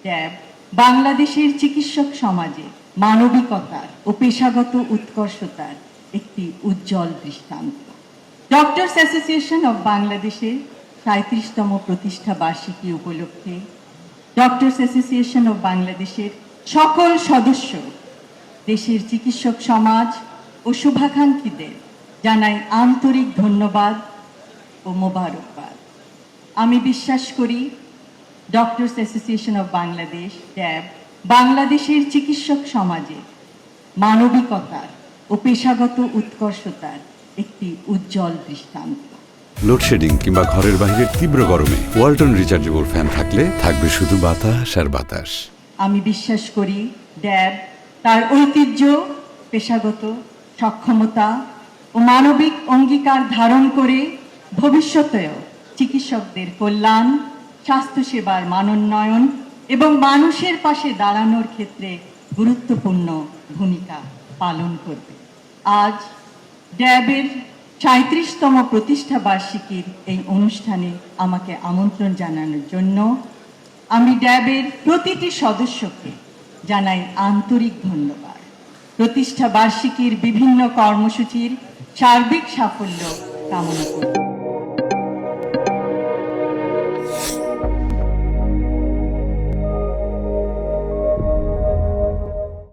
ড্যাব বাংলাদেশের চিকিৎসক সমাজে মানবিকতার ও পেশাগত উৎকর্ষতার একটি উজ্জ্বল দৃষ্টান্ত। ডক্টরস অ্যাসোসিয়েশন অব বাংলাদেশের ৩৭তম প্রতিষ্ঠা বার্ষিকী উপলক্ষে ডক্টরস অ্যাসোসিয়েশন অব বাংলাদেশের সকল সদস্য, দেশের চিকিৎসক সমাজ ও শুভাকাঙ্ক্ষীদের জানাই আন্তরিক ধন্যবাদ ও মোবারকবাদ। আমি বিশ্বাস করি ডক্টরস অ্যাসোসিয়েশন অব বাংলাদেশ ড্যাব বাংলাদেশের চিকিৎসক সমাজে মানবিকতার ও পেশাগত উৎকর্ষতার একটি উজ্জ্বল দৃষ্টান্ত। লোডশেডিং কিংবা ঘরের বাইরের তীব্র গরমে ওয়ালটন রিচার্জেবল ফ্যান থাকলে থাকবে শুধু বাতাস আর বাতাস। আমি বিশ্বাস করি ড্যাব তার ঐতিহ্য, পেশাগত সক্ষমতা ও মানবিক অঙ্গীকার ধারণ করে ভবিষ্যতেও চিকিৎসকদের কল্যাণ, স্বাস্থ্যসেবার মানোন্নয়ন এবং মানুষের পাশে দাঁড়ানোর ক্ষেত্রে গুরুত্বপূর্ণ ভূমিকা পালন করবে। আজ ড্যাবের ৩৭তম প্রতিষ্ঠা বার্ষিকীর এই অনুষ্ঠানে আমাকে আমন্ত্রণ জানানোর জন্য আমি ড্যাবের প্রতিটি সদস্যকে জানাই আন্তরিক ধন্যবাদ। প্রতিষ্ঠা বার্ষিকীর বিভিন্ন কর্মসূচির সার্বিক সাফল্য কামনা করি।